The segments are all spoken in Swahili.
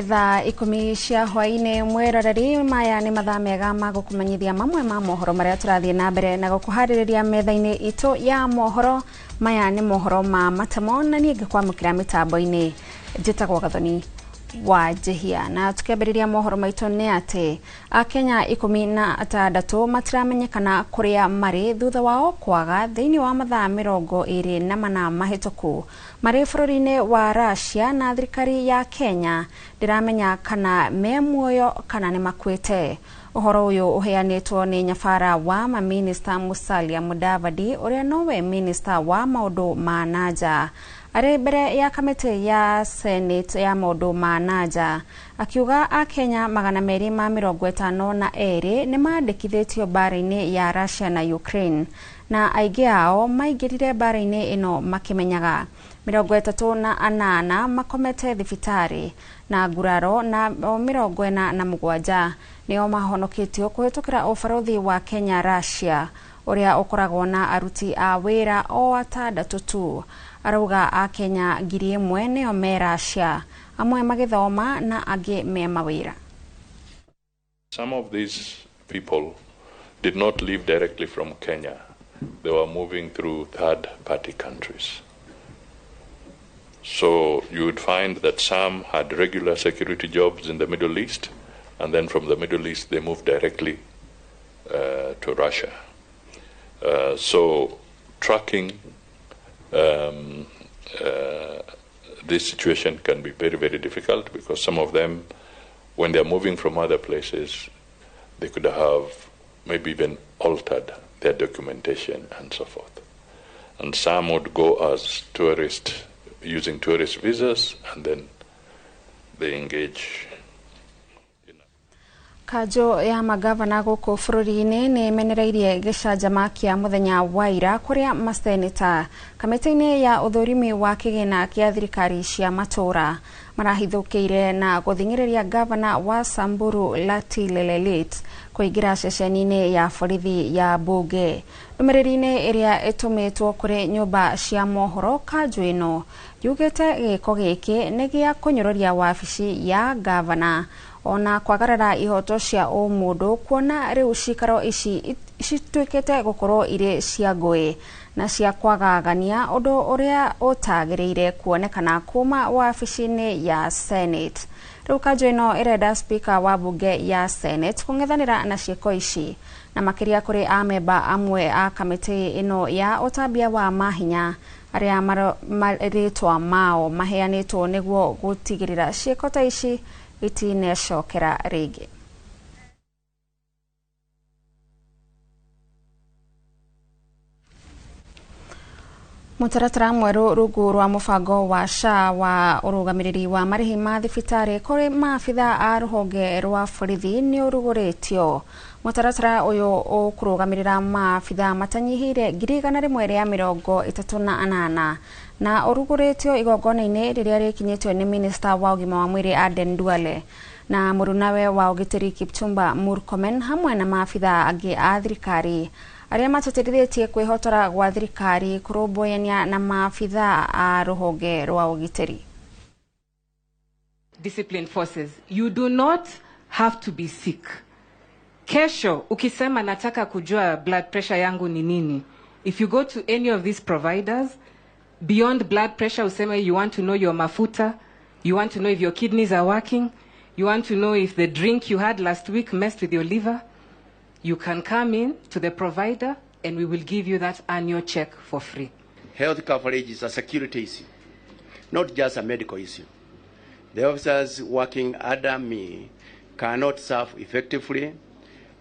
Nitha ikumi cia hwaine mweroreri maya ni mathaa mega ma gukumanyithia mamwe ma mohoro maria turathie na mbere na gukuhaririria metha-ini itu ya mohoro. Maya ni mohoro ma matamo na nie ngikwamukira mitambo-ini njitagwo Gathoni wa Jehia. Na tukiambiriria mohoro maitu ni ati Akenya 16 matiramenyekana kuria mari thutha wao kwaga thiini wa mathaa 24 mahituku mari bururi-ini wa Russia, na thirikari ya Kenya ndiramenya kana me muoyo kana ni makwite. Uhoro uyu uheanitwo ni nyabara wa Minister Musalia Mudavadi uria nowe Minister wa maundu ma nanja. Ari mbere ya kamiti ya Senate ya maundu ma nanja akiuga Akenya 252 ni mandikithitio bara-ini ya Russia na Ukraine, na aingi ao maingirire bara-ini ino makimenyaga. 38 makomete thibitari na nguraro na 47 nio mahonoketio kuhitukira ubarothi wa Kenya Russia uria ukoragwo na aruti a wira o atandatu tu. Arauga Akenya 1,000 nio me Russia, amwe magithoma na angi me mawira. Some of these people did not live directly from Kenya. They were moving through third-party countries. So you would find that some had regular security jobs in the Middle East, and then from the Middle East they moved directly to Russia. So tracking this situation can be very, very difficult, because some of them, when they're moving from other places, they could have maybe even altered their documentation and so forth. And some would go as tourists, using tourist visas, and then they engage. Kajo ya magavana guku bururi-ini ni menereirie gicanjama kia muthenya wa ira kuria maseneta kamiti-ini ya uthurimi wa kigina kia thirikari cia matura marahithukiire na guthingiriria gavana wa Samburu Lelit kuingira ceceni-ini ya borithi ya bunge. Ndumiriri-ini iria itumitwo kuri nyumba cia mohoro, Kajo ino yugite giko giki ni gia kunyururia wabici ya gavana ona kwagarara ihoto cia umundu, kuona riu cikaro ici cituikite gukorwo iri cia ngui na cia kwagagania undu uria utagiriire kuonekana kuma wabici-ini ya Senate. Riu Kajo ino irenda speaker wa bunge ya Senate kungethanira na ciiko ici na makiria kuri amemba amwe a kamiti ino ya utambia wa mahinya aria maritwa mao maheanitwo niguo gutigirira ciiko ta ici itinecokera ringi. Mutaratara mweru rungu rwa mubango wa SHA wa urugamiriri wa marihi ma thibitari kuri maabitha a ruhonge rwa borithi ni uruguritio. Mutaratara uyu ukurugamirira maabitha matanyihire 138 na uruguritio igongona-ini riria rikinyitio ni Minister wa ugima wa mwiri Aden Duale na murunawe wa ugitiri Kipchumba Murkomen hamwe na maabitha angi a thirikari aria matatirithĩtie kwihotora gwa thirikari kurumbuiania na maabitha a ruhonge rwa ugitiri. Disciplined forces, you do not have to be sick. Kesho ukisema nataka kujua blood pressure yangu ni nini, if you go to any of these providers, beyond blood pressure useme you want to know your mafuta, you want to know if your kidneys are working, you want to know if the drink you had last week messed with your liver, you can come in to the provider and we will give you that annual check for free. Health coverage is a security issue, not just a medical issue. The officers working under me cannot serve effectively,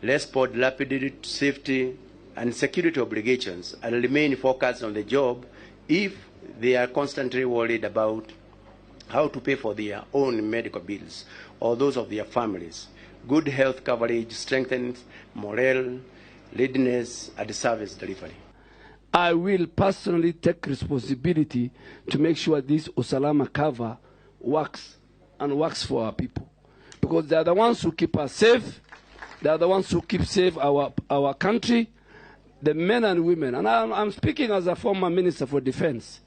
respond rapidly to safety and security obligations, and remain focused on the job if they are constantly worried about how to pay for their own medical bills or those of their families. Good health coverage strengthens morale, readiness, and service delivery. I will personally take responsibility to make sure this Usalama cover works and works for our people, because they are the ones who keep us safe. They are the ones who keep safe our country, the men and women. And I'm speaking as a former Minister for Defense.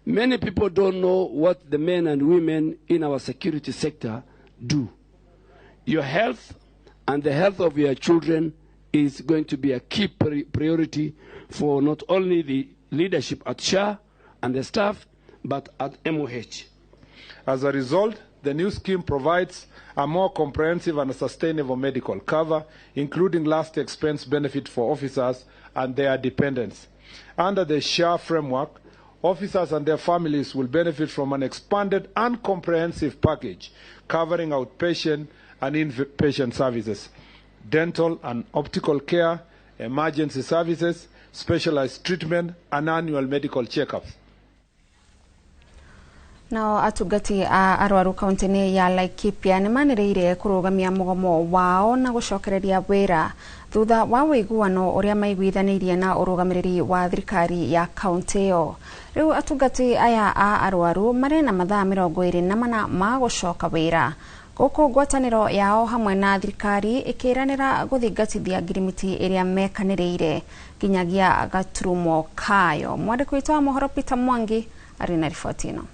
Many people don't know what the men and women in our security sector do. Your health and the health of your children is going to be a key priority for not only the leadership at SHA and the staff, but at MOH. As a result, the new scheme provides a more comprehensive and sustainable medical cover, including last expense benefit for officers and their dependents. Under the SHA framework, officers and their families will benefit from an expanded and comprehensive package covering outpatient and inpatient services, dental and optical care, emergency services, specialized treatment, and annual medical checkups. Nao atungati a arwaru kaunti ya Laikipia nimaniriire kurugamia mugomo wao na gucokereria wira thutha wa wiguano uria maiguithanirie na urugamiriri wa thirikari ya kaunti yo. Riu atungati aya a arwaru mari na mathaa 24 ma gucoka wira. Guku ngwataniro yao hamwe na thirikari ikiranira guthingatithia ngirimiti iria mekaniriire nginyagia gaturumo kayo. Mwandiki witũ wa mohoro Peter Mwangi ari na riboti ino.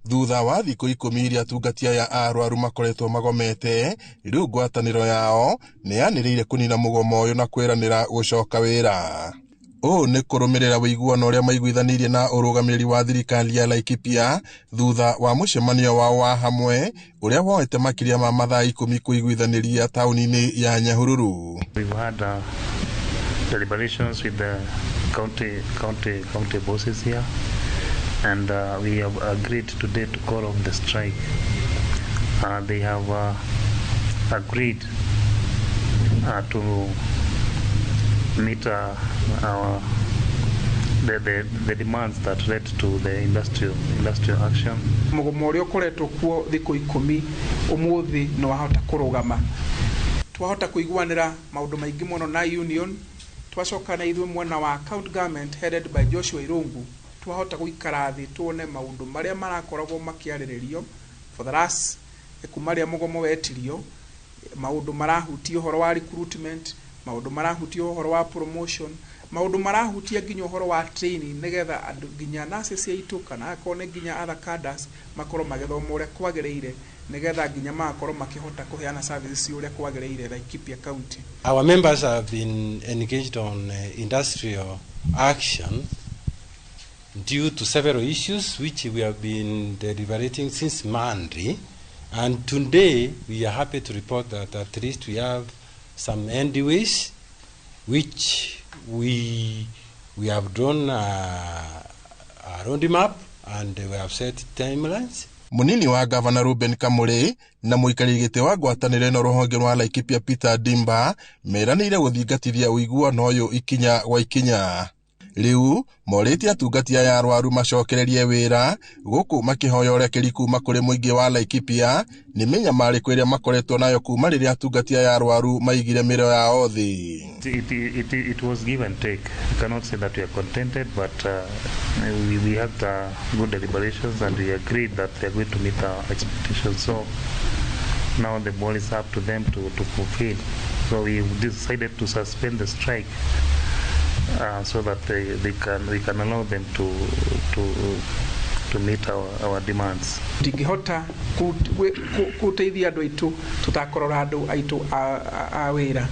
Thutha wa thikũ 10 iria atungatia ya arwaru makoretwo magomete, riu ngwataniro yao niyaniriire kunina mugomo uyu na kwiranira gucoka wira. Nĩ kũrũmĩrĩra wĩiguano ũrĩa maiguithanirie na ũrũgamĩrĩri wa thirikari ya Laikipia thutha wa mũcemanio wao wa hamwe ũrĩa woete makĩria ma mathaa 10 kũiguithanĩria taũni-inĩ ya Nyahururu. We've had deliberations with the county bosses here, and we have agreed today to call off the strike. They have agreed to meet the demands that led to the industrial action. Mugomo uria ukoretwo kuo thiku 10 umuthi no wahota kurugama. Twahota kuiguanira maundu maingi muno na union, twacokana ithwe mwena wa county government headed by Joshua Irungu. Twahota guikara thi tuone maundu maria marakoragwo makiariririo for the last ekumaria mugomo wetirio, maundu marahutia uhoro wa recruitment, maundu marahutia uhoro wa promotion, maundu marahutia nginya uhoro wa training nigetha andu nginya nurses aitu kana akone nginya other cadres makoro magithoma uria kwagiriire nigetha nginya makoro makihota kuheana services uria kwagiriire Laikipia County. Our members have been engaged on industrial action due to several issues which we have been deliberating since Monday, and today we are happy to report that at least we have some endways which we have drawn a roadmap and we have set timelines. Munini wa Governor Ruben Kamuri na muikariri giti wa ngwataniro ino ruhonge rwa Laikipia Peter Dimba meranire guthingatithia uiguano uyu ikinya gwa ikinya. Riu morĩtie atungatia ya arwaru macokererie wĩra gũkũ makihoya ũrekeri kuma kũrĩ mũingĩ wa Laikipia nĩ mĩnyamarĩko ĩrĩa makoretwo nayo kuma rĩrĩa atungatia ya arwaru maigire mĩro yao thĩ. It was give and take. I cannot say that we are contented, but we had good deliberations and we agreed that they are going to meet our expectations. So now the ball is up to them to fulfill. So we decided to suspend the strike. So that we can allow them to meet our demands. Ndingihota kuteithia andu aitu tutakorora andu aitu a wira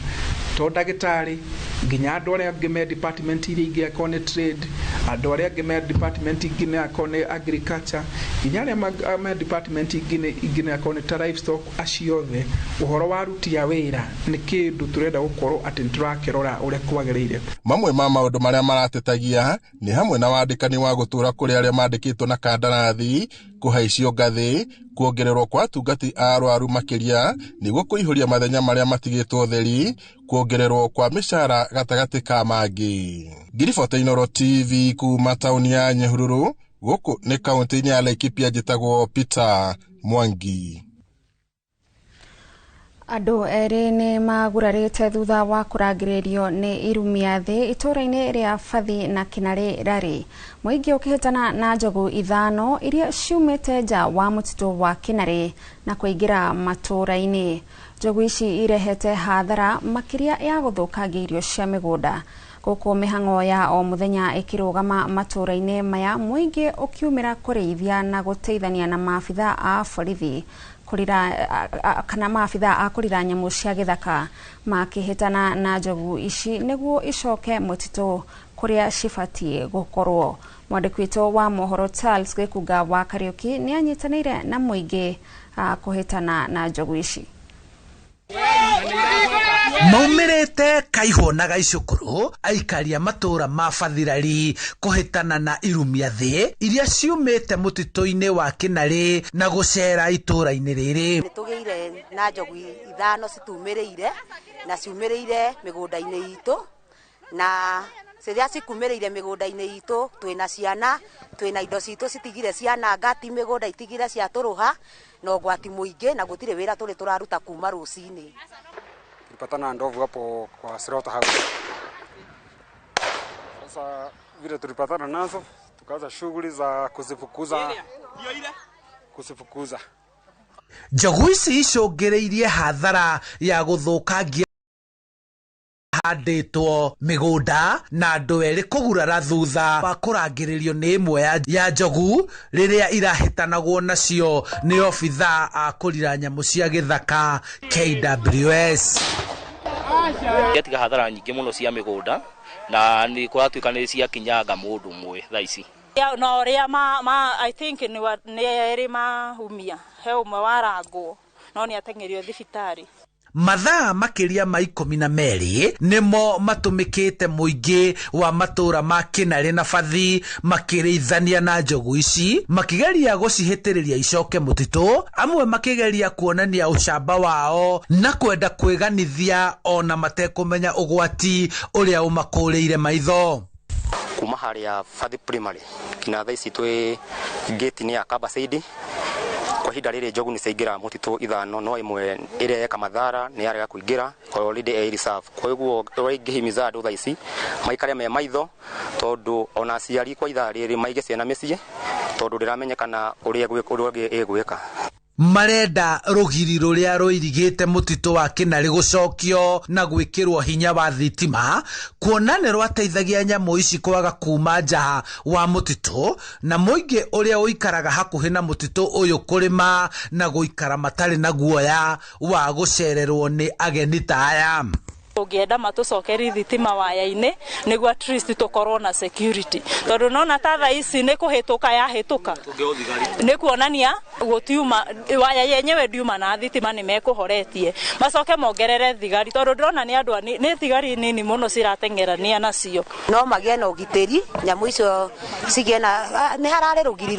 to ndagitari nginya andu aria angi me department iria ingi akone trade, andu aria angi me department ingi akone agriculture, nginya aria me department ingi akone livestock, aciothe uhoro wa ruti ya wira ni kindu turenda gukorwo ati turakirora uria kwagiriire. Mamwe ma maundu maria maratetagia ni hamwe na wandikani wa gutura kuri aria mandikitwo na kandarathi, kuhaicio ngathi, kuongererwo kwa atungati a arwaru makiria niguo kuihuria mathenya maria matigitwo theri, kuongererwo kwa mishara gatagati ka mangi. Ngiriboti Inooro TV kuma tauni ya Nyahururu, guku ni kaunti ya Laikipia, njitagwo Peter Mwangi. Andũ erĩ nĩ magurarĩte thutha wa kũrangĩrĩrio nĩ irumia thĩ itũũra-inĩ rĩa Fathi na Kinare Rari. Mũingĩ ũkĩhĩtana na njogu 5 iria ciumĩte nja wa mũtitũ wa Kinare na kũingĩra matũũra-inĩ. Njogu ici irehete hathara makĩria ya gũthũkangia irio cia mĩgũnda. Guku mihango ya o muthenya ikirugama matura-ini maya muingi ukiumira kurithia na guteithania na maabitha a borithi kana maabitha a kurira nyamu cia githaka makihitana na njogu ici niguo icoke mutito kuria cibatie gukorwo. Mwandiki witũ wa mohoro Charles Gikuga wa Kariuki ni anyitanire na muingi kuhitana na njogu ici. Maumirite kaiho na gaicukuru aikaria matura ma Fathirari kuhitana na irumia thi iria ciumite mutito-ini wa Kinari na gucera itura-ini riri. Nitugiire na njogu ithano citumireire na ciumireire migunda-ini itu na ciria cikumireire migunda-ini itu twina ciana twina indo citu citigire ciana ngati migunda itigire cia turuha no gwati muingi na gutire wira turi turaruta kuma rucini. Tulipatana ndovu hapo kwa Sirota hapo. Sasa vile tulipatana nazo tukaanza shughuli za kuzifukuza. Njogu ici icũngĩrĩirie hathara ya gũthũkangia handĩtwo mĩgũnda na andũ erĩ kũgurara thutha wa kũrangĩrĩrio nĩ imwe ya njogu rĩrĩa irahĩtanagwo nacio nĩ obitha a kũrira nyamũ cia gĩthaka KWS. Getiga hathara nyingĩ mũno cia mĩgũnda na nĩ kũratuĩka nĩ cia kinyanga mũndũ ũmwe thaa ici. No ria I think ni eri mahumia he umwe warangwo no ni atengerio thibitari. Mathaa makiria ma 12 nimo matumikite muingi wa matura ma Kinari na Fathi makirithania na njogu ici makigeria gucihitiriria icoke mutito, amwe makigeria kuonania ucamba wao na kwenda kwiganithia ona matekumenya ugwati uria umakureire maitho. Kuma haria Fathi primary kina thaa ici twi gate ni ya Kabasaidi kwa hinda riri njogu ni caingira mutito ithano no imwe iria yeka mathara ni yarega kuingira already a reserve. Kwa hivyo turaingihimiza andu thaa ici maikare me maitho tondu ona aciari kwa ithaa riri maige ciana micii tondu ndiramenyekana uria egwika. Marenda rugiri ruria ruirigite mutito wa Kinari gucokio na gwikirwo hinya wa thitima kuona ni rwateithagia nyamu ici kwaga kuma nja wa mutito na muingi uria uikaraga hakuhi na mutito uyu kurima na guikara matari na guoya wa gucererwo ni ageni ta aya. Ungienda matucokeri thitima waya-ini niguo at least tukorwo na security tondu nona tatha ici ni kuhituka yahituka ni kuonania gutiuma waya yenyewe ndiuma na thitima ni mekuhoretie macoke mongerere thigari tondu ndrona ni andu ni thigari nini muno ciratengerania nacio no magie na ugiteri nyamu icio cigie na ni harare rugiri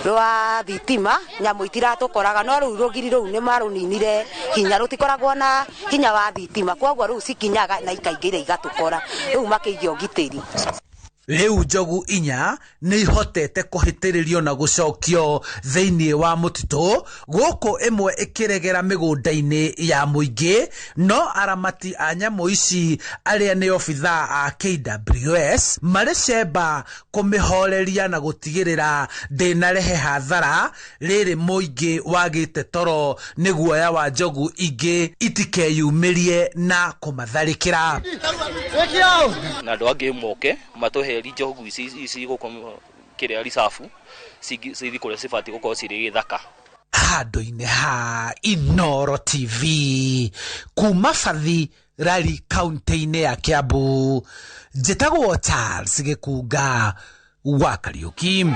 rwa thitima nyamu itiratukoraga no rugiri ruu ni maruninire hinya rutikoragwo na hinya wa thitima kwa riu cikinyaga na ikaingira igatukora riu makiigio giteri. Riu njogu inya ni ihotete kuhitiririo na gucokio thiini wa mutito guku imwe ikiregera migunda-ini ya muingi no aramati a nyamu ici aria ni obitha a KWS maricemba kumihoreria na gutigirira ndinarehe hathara riri muingi wagite toro ni guoya wa njogu ingi itikeyumirie na kumatharikira na andu angi moke matuhe njogu ici guko kiria risafu cithi kuria cibati gukorwo ciri githaka handu-ini ha Inoro TV kuma Fathirari kaunti-ini ya Kiambu njitagwo Charles Gikuga wa Kariuki.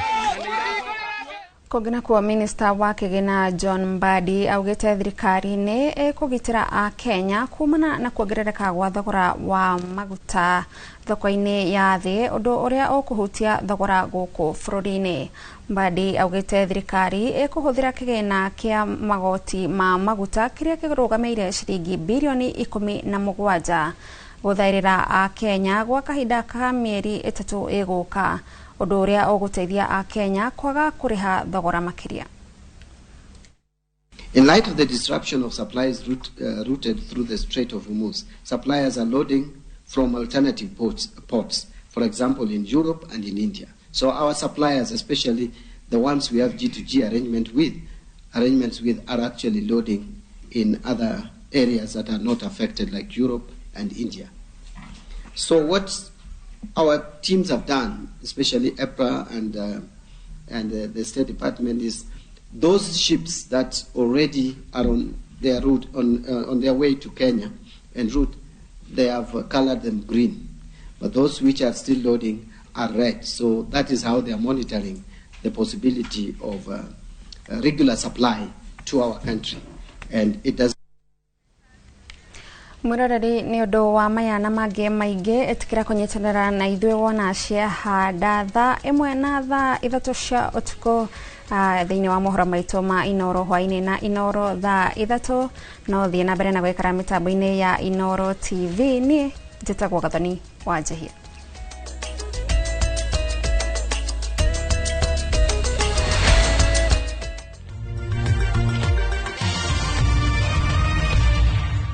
Kogina kwa Minister wa Kigina John Mbadi augite thirikari ni ikugitira a Kenya kumana na kuongerereka gwa thogora wa maguta thoko-ini ya thi undu uria ukuhutia thogora guku bururi-ini. Mbadi augite thirikari ikuhuthira kigina kia magoti ma maguta kiria kirugameire ciringi bilioni 17 guthairira a Kenya gwa kahinda ka mieri 3 iguka undu uria uguteithia a Kenya kwaga kuriha thogora makiria. In light of the disruption of supplies routed through the Strait of Hormuz, suppliers are loading from alternative ports, for example in Europe and in India. So our suppliers, especially the ones we have G2G arrangements with, are actually loading in other areas that are not affected like Europe and India. So what our teams have done, especially EPRA and the State Department, is those ships that already are on their route, on their way to Kenya en route, they have colored them green. But those which are still loading are red. So that is how they are monitoring the possibility of regular supply to our country. And it does. Murarari ni undu wa mayana mange maingi etikira kunyitanira na ithwe wona cia handa tha imwe na tha ithatu cia utuku thiini wa mohoro maitu ma Inoro hwaini na Inoro tha ithatu no thie na mbere na gwikara mitambo-ini ya Inoro TV ni njitagwo Gathoni wa Njihia.